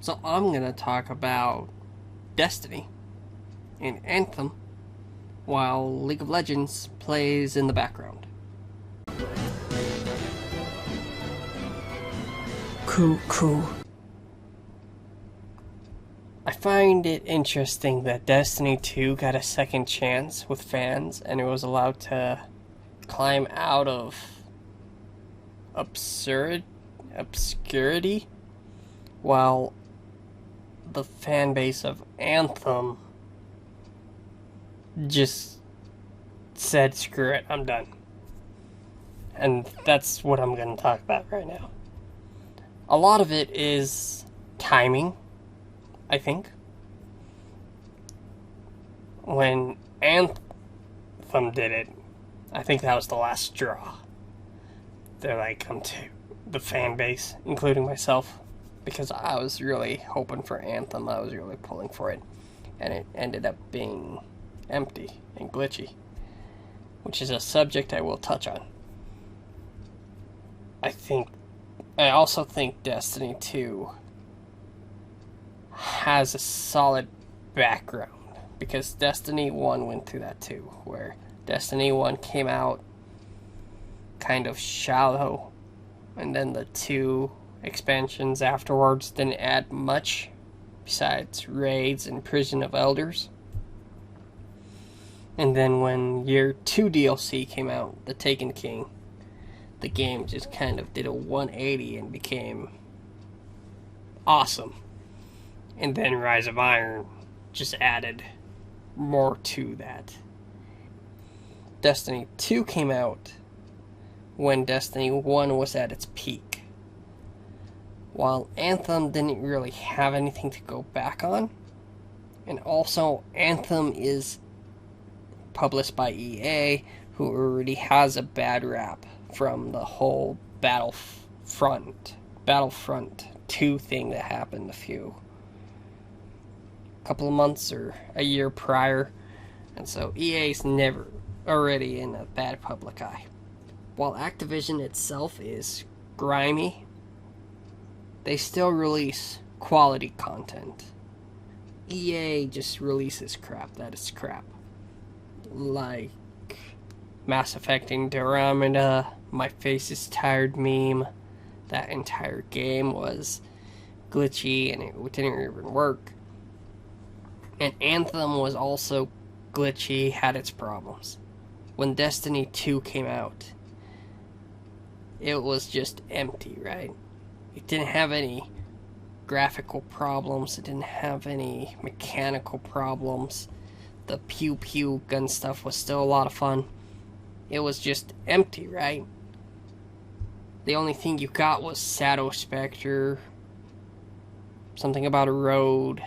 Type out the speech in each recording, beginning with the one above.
So I'm gonna talk about Destiny and Anthem while League of Legends plays in the background. Cool. I find it interesting that Destiny 2 got a second chance with fans and it was allowed to climb out of obscurity, while the fan base of Anthem just said, screw it, I'm done. And that's what I'm going to talk about right now. A lot of it is timing, I think. When Anthem did it, I think that was the last straw. They're like, come to the fan base, including myself, because I was really hoping for Anthem. I was really pulling for it, and it ended up being empty and glitchy, which is a subject I will touch on. I also think Destiny 2 has a solid background, because Destiny 1 went through that too, where Destiny 1 came out kind of shallow, and then the 2 expansions afterwards didn't add much besides raids and Prison of Elders. And then when Year 2 DLC came out, The Taken King, the game just kind of did a 180 and became awesome. And then Rise of Iron just added more to that. Destiny 2 came out when Destiny 1 was at its peak, while Anthem didn't really have anything to go back on. And also, Anthem is published by EA, who already has a bad rap from the whole Battlefront 2 thing that happened a couple of months or a year prior. And so EA's never already in a bad public eye. While Activision itself is grimy, they still release quality content. EA just releases crap that is crap. Like Mass Effect Andromeda, My Face is Tired meme. That entire game was glitchy and it didn't even work. And Anthem was also glitchy, had its problems. When Destiny 2 came out, it was just empty, right? It didn't have any graphical problems, it didn't have any mechanical problems. The pew gun stuff was still a lot of fun. It was just empty, right? The only thing you got was Shadow Spectre, something about a road.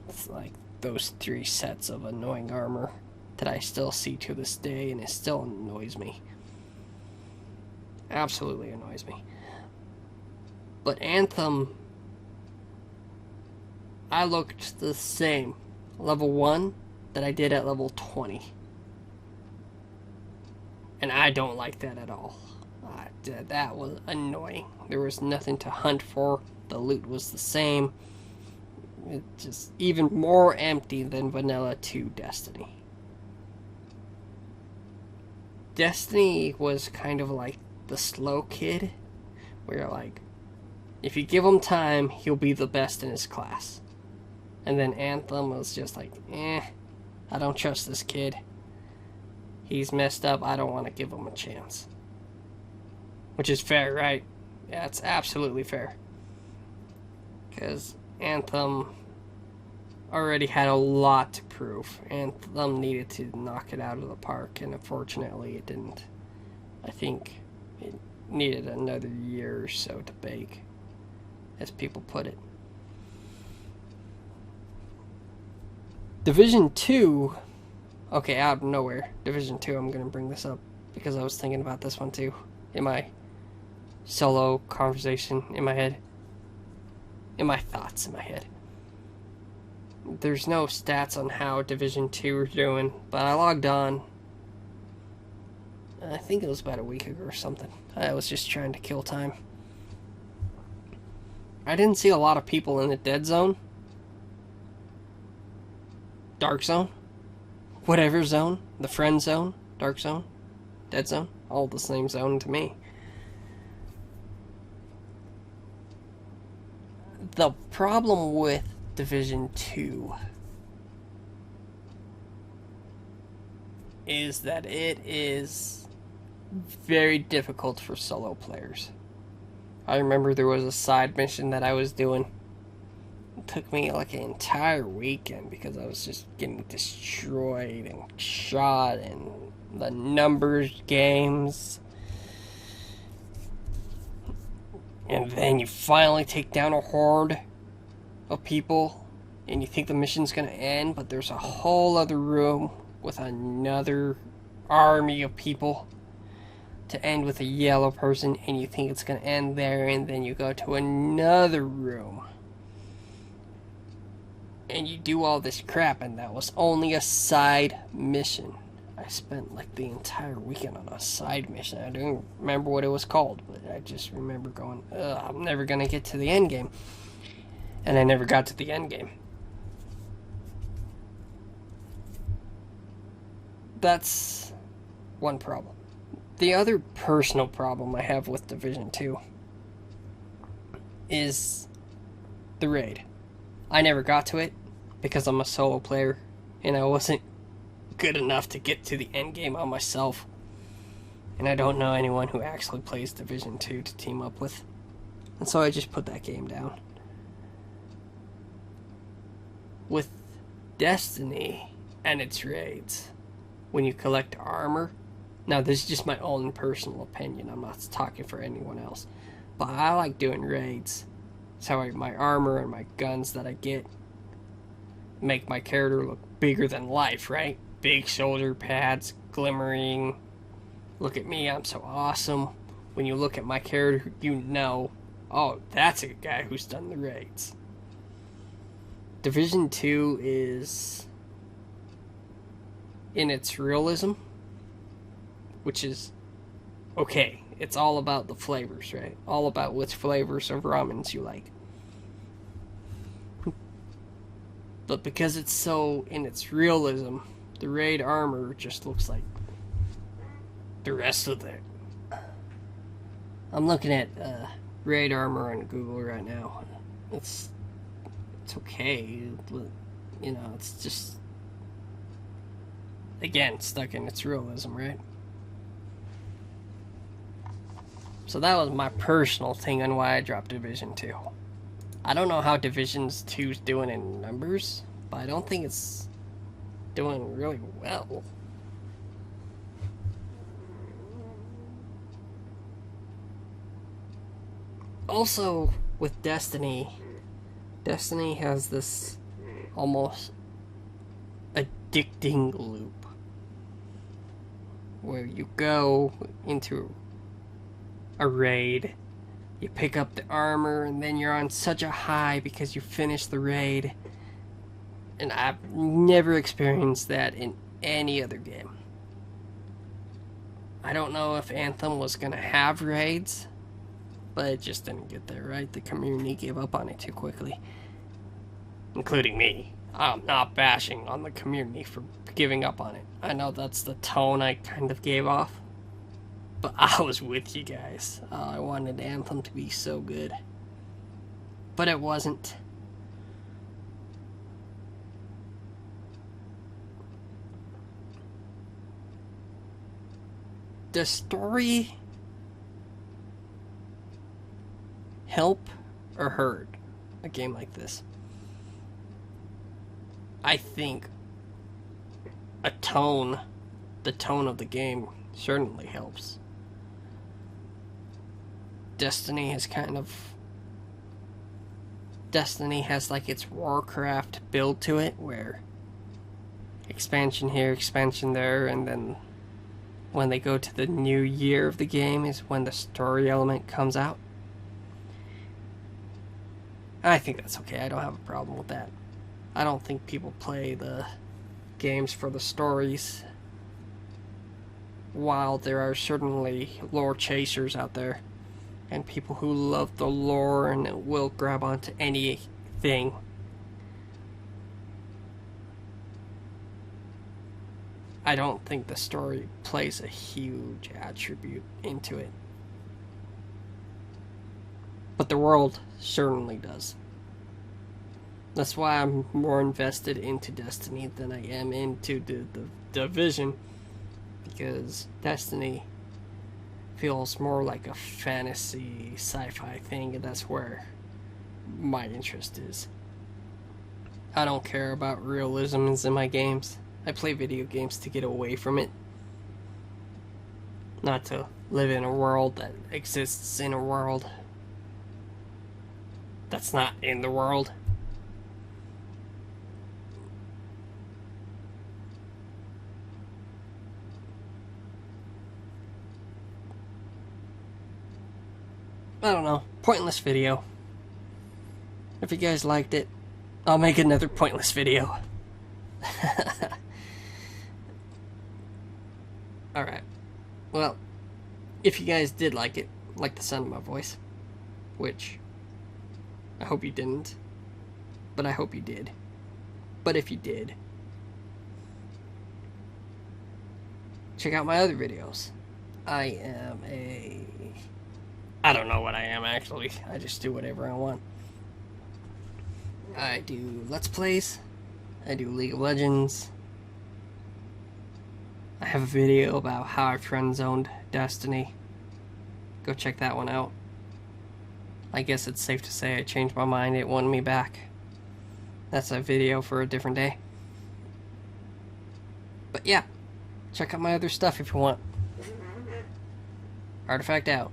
It's like those 3 sets of annoying armor that I still see to this day, and it still annoys me. Absolutely annoys me. But Anthem, I looked the same level 1 that I did at level 20. And I don't like that at all. That was annoying. There was nothing to hunt for. The loot was the same. It's just even more empty than Vanilla 2 Destiny. Destiny was kind of like the slow kid, where like, if you give him time, he'll be the best in his class. And then Anthem was just like, I don't trust this kid. He's messed up, I don't want to give him a chance. Which is fair, right? Yeah, it's absolutely fair. Because Anthem already had a lot to prove. Anthem needed to knock it out of the park, and unfortunately it didn't. I think it needed another year or so to bake, as people put it. Division 2, okay, out of nowhere, Division 2, I'm going to bring this up because I was thinking about this one too in my solo conversation in my head, in my thoughts in my head. There's no stats on how Division 2 are doing, but I logged on, I think it was about a week ago or something. I was just trying to kill time. I didn't see a lot of people in the dead zone, dark zone, whatever zone, the friend zone, dark zone, dead zone, all the same zone to me. The problem with Division 2 is that it is very difficult for solo players. I remember there was a side mission that I was doing. It took me like an entire weekend because I was just getting destroyed and shot, and the numbers games. And then you finally take down a horde of people, and you think the mission's gonna end, but there's a whole other room with another army of people to end with a yellow person, and you think it's gonna end there, and then you go to another room. And you do all this crap, and that was only a side mission. I spent like the entire weekend on a side mission. I don't remember what it was called, but I just remember going, I'm never gonna get to the end game. And I never got to the end game. That's one problem. The other personal problem I have with Division 2 is the raid. I never got to it because I'm a solo player and I wasn't good enough to get to the end game on myself. And I don't know anyone who actually plays Division 2 to team up with. And so I just put that game down. With Destiny and its raids, when you collect armor, now this is just my own personal opinion, I'm not talking for anyone else, but I like doing raids. So my armor and my guns that I get make my character look bigger than life, right? Big shoulder pads, glimmering. Look at me, I'm so awesome. When you look at my character, you know, oh, that's a guy who's done the raids. Division 2 is, in its realism, which is okay. It's all about the flavors, right? All about which flavors of ramens you like. But because it's so in its realism, the raid armor just looks like the rest of it. I'm looking at raid armor on Google right now. It's okay, but, you know, it's just, again, stuck in its realism, right? So that was my personal thing on why I dropped Division 2. I don't know how Division 2's doing in numbers, but I don't think it's doing really well. Also, with Destiny has this almost addicting loop where you go into a raid, you pick up the armor, and then you're on such a high because you finished the raid. And I've never experienced that in any other game. I don't know if Anthem was gonna have raids, but it just didn't get there, right? The community gave up on it too quickly. Including me. I'm not bashing on the community for giving up on it. I know that's the tone I kind of gave off. But I was with you guys. I wanted Anthem to be so good. But it wasn't. Does story help or hurt a game like this? I think the tone of the game certainly helps. Destiny has like its Warcraft build to it, where expansion here, expansion there, and then when they go to the new year of the game is when the story element comes out. I think that's okay. I don't have a problem with that. I don't think people play the games for the stories, while there are certainly lore chasers out there and people who love the lore and will grab onto anything. I don't think the story plays a huge attribute into it. But the world certainly does. That's why I'm more invested into Destiny than I am into the Division, because Destiny feels more like a fantasy sci-fi thing, and that's where my interest is. I don't care about realisms in my games. I play video games to get away from it, not to live in a world that exists in a world that's not in the world. I don't know. Pointless video. If you guys liked it, I'll make another pointless video. Alright. Well, if you guys did like it, like the sound of my voice, which I hope you didn't, but I hope you did. But if you did, check out my other videos. I don't know what I am, actually. I just do whatever I want. I do Let's Plays. I do League of Legends. I have a video about how I friend-zoned Destiny. Go check that one out. I guess it's safe to say I changed my mind. It won me back. That's a video for a different day. But yeah, check out my other stuff if you want. Artifact out.